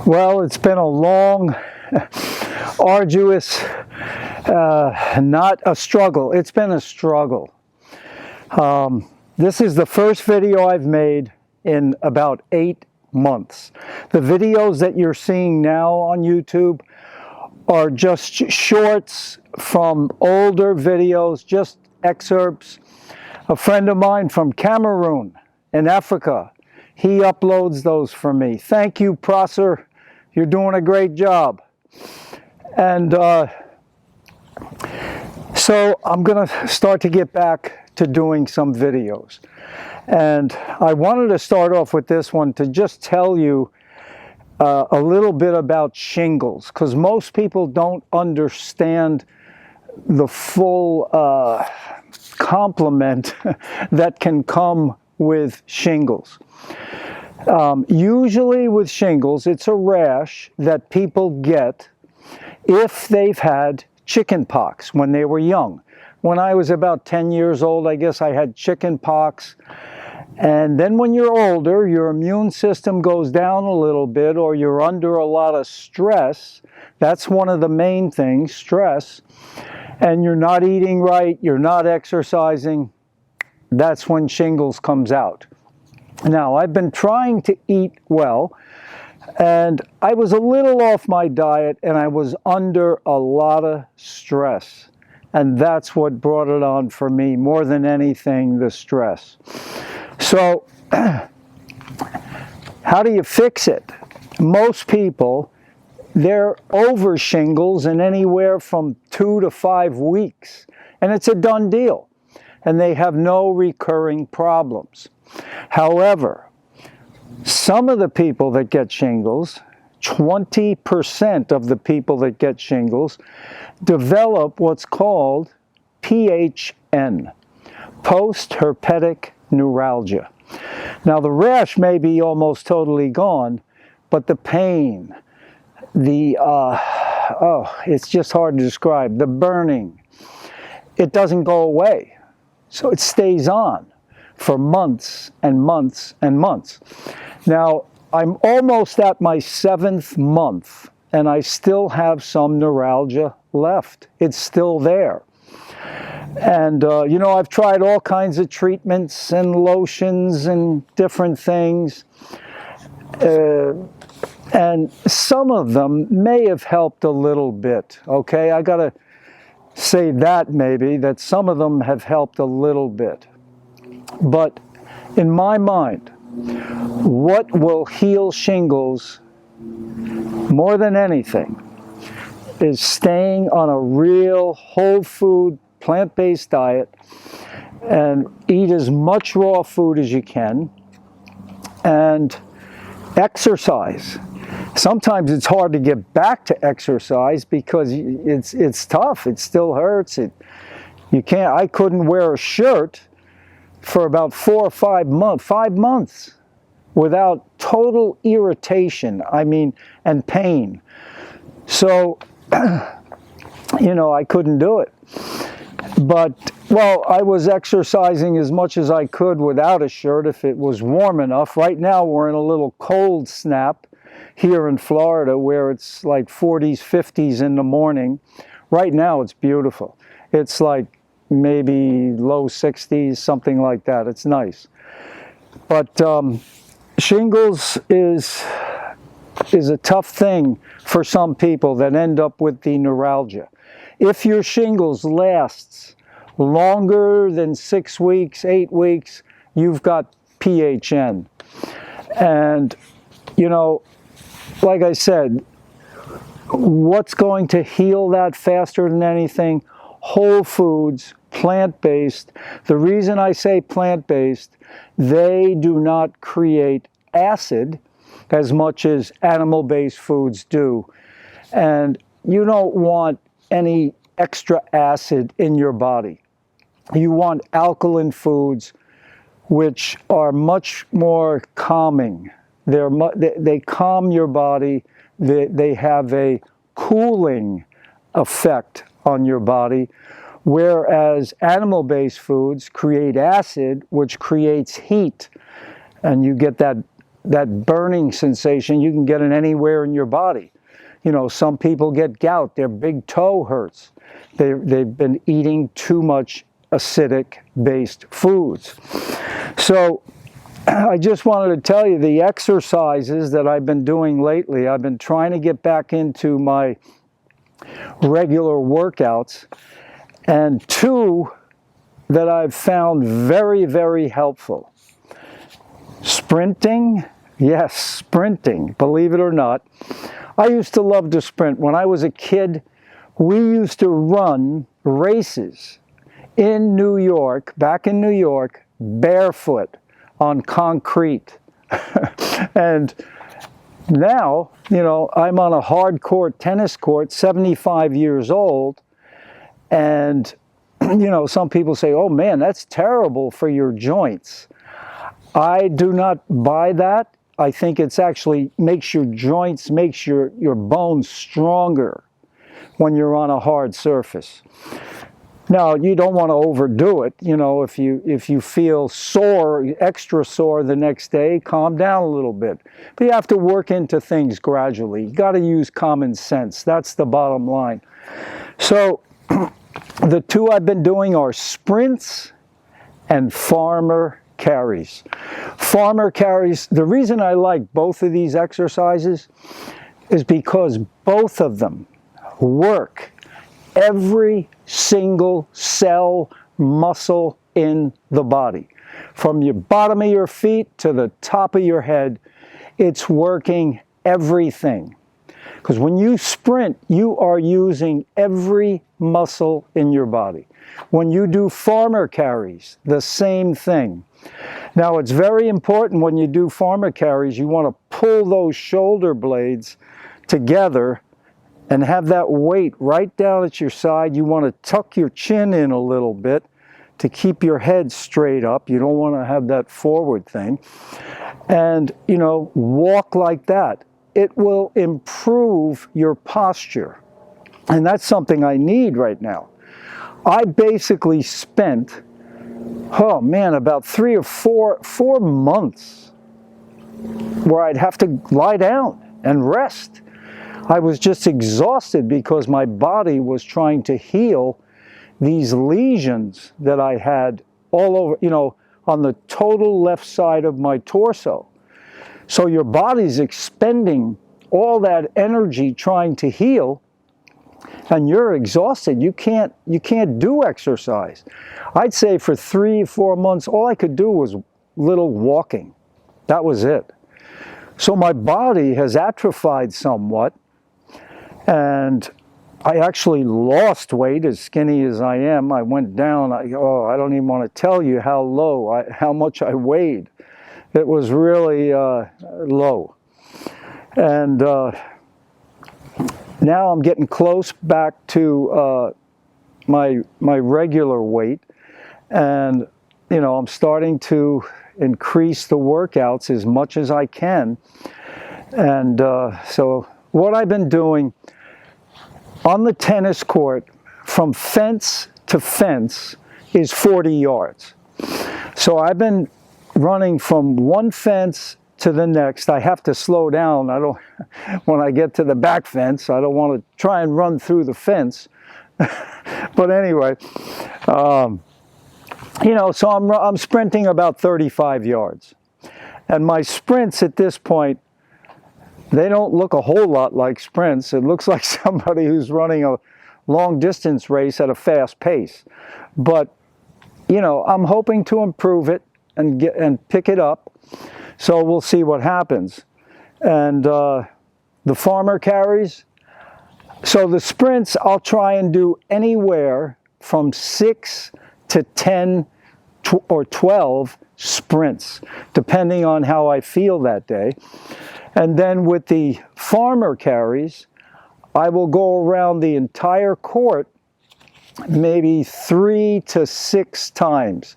Well, it's been a long, arduous, not a struggle. It's been a struggle. This is the first video I've made in about 8 months. The videos that you're seeing now on YouTube are just shorts from older videos, just excerpts. A friend of mine from Cameroon in Africa, he uploads those for me. Thank you, Prosser. You're doing a great job. And so I'm going to start to get back to doing some videos. And I wanted to start off with this one to just tell you a little bit about shingles, because most people don't understand the full complement that can come with shingles. Usually with shingles, it's a rash that people get if they've had chicken pox when they were young. When I was about 10 years old, I guess I had chicken pox. And then when you're older, your immune system goes down a little bit, or you're under a lot of stress. That's one of the main things, stress. And you're not eating right, you're not exercising. That's when shingles comes out. Now, I've been trying to eat well, and I was a little off my diet, and I was under a lot of stress. And that's what brought it on for me, more than anything, the stress. So, how do you fix it? Most people, they're over shingles in anywhere from 2 to 5 weeks, and it's a done deal, and they have no recurring problems. However, some of the people that get shingles, 20% of the people that get shingles, develop what's called PHN, post-herpetic neuralgia. Now, the rash may be almost totally gone, but the pain, it's just hard to describe, the burning, it doesn't go away. So it stays on for months and months and months. Now, I'm almost at my 7th month, and I still have some neuralgia left. It's still there. And, you know, I've tried all kinds of treatments and lotions and different things. And some of them may have helped a little bit, okay? I got to say that maybe, that some of them have helped a little bit. But in my mind, what will heal shingles more than anything is staying on a real whole food, plant-based diet, and eat as much raw food as you can, and exercise. Sometimes it's hard to get back to exercise because it's tough. It still hurts. You can't. I couldn't wear a shirt for about 4 or 5 months, 5 months, without total irritation, and pain. So, you know, I couldn't do it. But, well, I was exercising as much as I could without a shirt if it was warm enough. Right now we're in a little cold snap here in Florida where it's like 40s, 50s in the morning. Right now it's beautiful. It's like maybe low 60s, something like that. It's nice. But shingles is a tough thing for some people that end up with the neuralgia. If your shingles lasts longer than 6 weeks, 8 weeks, you've got PHN. And, you know, like I said, what's going to heal that faster than anything? Whole foods, plant-based. The reason I say plant-based, they do not create acid as much as animal-based foods do. And you don't want any extra acid in your body. You want alkaline foods, which are much more calming. They calm your body. They have a cooling effect on your body, whereas animal-based foods create acid, which creates heat, and you get that that burning sensation, you can get it anywhere in your body. You know, some people get gout, their big toe hurts. They've been eating too much acidic-based foods. So I just wanted to tell you the exercises that I've been doing lately. I've been trying to get back into my regular workouts, and two that I've found very, very helpful. Sprinting, yes, sprinting, believe it or not. I used to love to sprint. When I was a kid, we used to run races in New York, back in New York, barefoot on concrete. And now, you know, I'm on a hardcore tennis court, 75 years old, and, you know, some people say, oh man, that's terrible for your joints. I do not buy that. I think it's actually makes your joints, makes your bones stronger when you're on a hard surface. Now, you don't want to overdo it. You know, if you feel sore, extra sore the next day, calm down a little bit. But you have to work into things gradually. You got to use common sense. That's the bottom line. So the two I've been doing are sprints and farmer carries. Farmer carries, the reason I like both of these exercises is because both of them work every single cell, muscle in the body. From your bottom of your feet to the top of your head, it's working everything. Because when you sprint, you are using every muscle in your body. When you do farmer carries, the same thing. Now, it's very important when you do farmer carries, you want to pull those shoulder blades together and have that weight right down at your side. You want to tuck your chin in a little bit to keep your head straight up. You don't want to have that forward thing. And, you know, walk like that. It will improve your posture. And that's something I need right now. I basically spent, oh man, about 3 or 4 months where I'd have to lie down and rest. I was just exhausted because my body was trying to heal these lesions that I had all over, you know, on the total left side of my torso. So your body's expending all that energy trying to heal, and you're exhausted. You can't do exercise. I'd say for 3 or 4 months, all I could do was little walking. That was it. So my body has atrophied somewhat, and I actually lost weight, as skinny as I am. I went down, I don't even want to tell you how low, how much I weighed. It was really low. And now I'm getting close back to my regular weight, and you know, I'm starting to increase the workouts as much as I can. And so what I've been doing on the tennis court from fence to fence is 40 yards. So I've been running from one fence to the next. I have to slow down. When I get to the back fence, I don't want to try and run through the fence. But anyway, you know, so I'm sprinting about 35 yards. And my sprints at this point, they don't look a whole lot like sprints. It looks like somebody who's running a long distance race at a fast pace. But, you know, I'm hoping to improve it and pick it up. So we'll see what happens. And the farmer carries. So the sprints, I'll try and do anywhere from 6 to 10 or 12 sprints, depending on how I feel that day. And then with the farmer carries, I will go around the entire court maybe 3 to 6 times.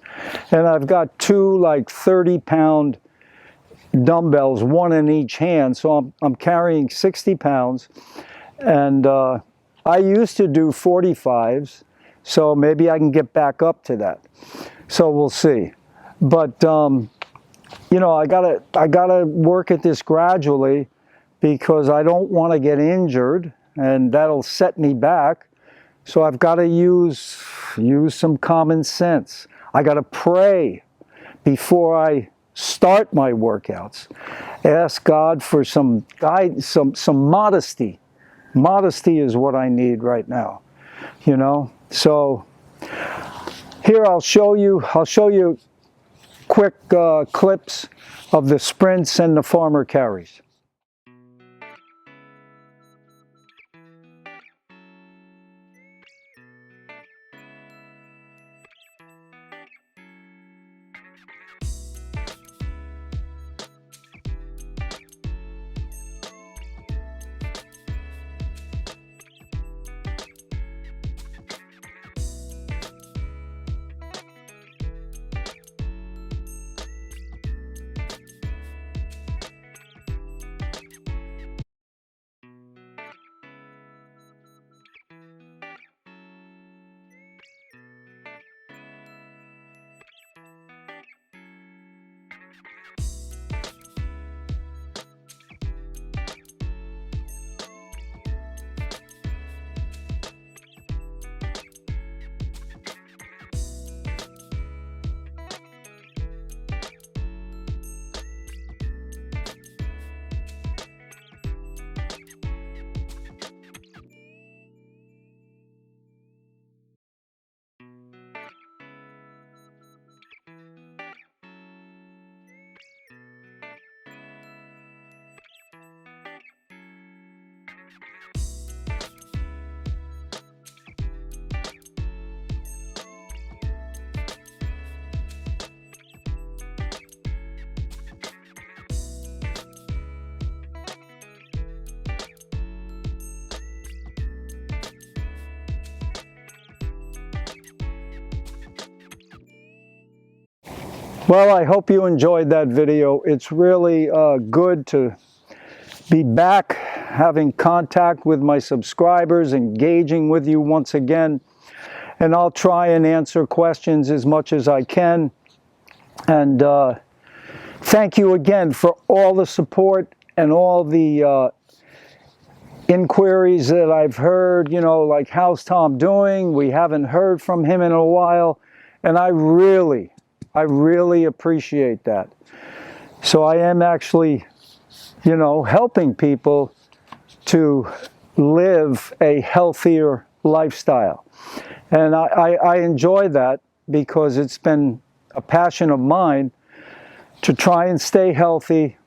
And I've got 2 like 30-pound dumbbells, 1 in each hand. So I'm carrying 60 pounds. And I used to do 45s, so maybe I can get back up to that. So we'll see. But you know, I gotta work at this gradually because I don't want to get injured, and that'll set me back. So I've got to use some common sense. I got to pray before I start my workouts. Ask God for some guide, some modesty. Modesty is what I need right now, you know. So here I'll show you quick clips of the sprints and the farmer carries. Well, I hope you enjoyed that video. It's really good to be back, having contact with my subscribers, engaging with you once again. And I'll try and answer questions as much as I can. And thank you again for all the support and all the inquiries that I've heard, you know, like, how's Tom doing? We haven't heard from him in a while. And I really appreciate that. So I am actually, you know, helping people to live a healthier lifestyle. And I enjoy that because it's been a passion of mine to try and stay healthy,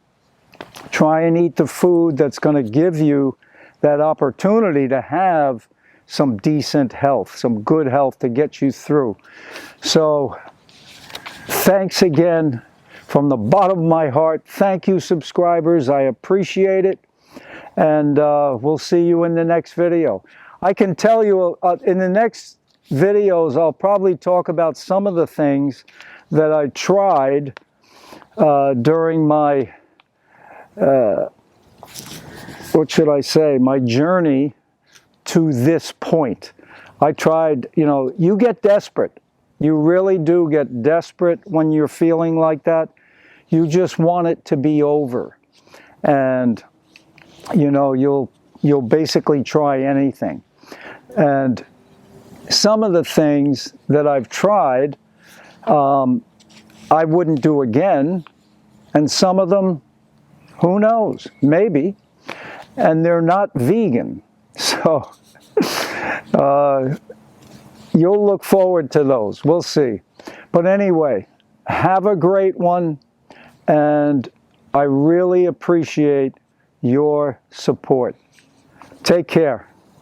try and eat the food that's going to give you that opportunity to have some decent health, some good health to get you through. So thanks again from the bottom of my heart. Thank you, subscribers. I appreciate it. And we'll see you in the next video. I can tell you in the next videos, I'll probably talk about some of the things that I tried during my, what should I say, my journey to this point. I tried, you know, you get desperate. You really do get desperate when you're feeling like that. You just want it to be over. And, you know, you'll basically try anything. And some of the things that I've tried, I wouldn't do again. And some of them, who knows, maybe. And they're not vegan. So you'll look forward to those. We'll see. But anyway, have a great one. And I really appreciate your support. Take care.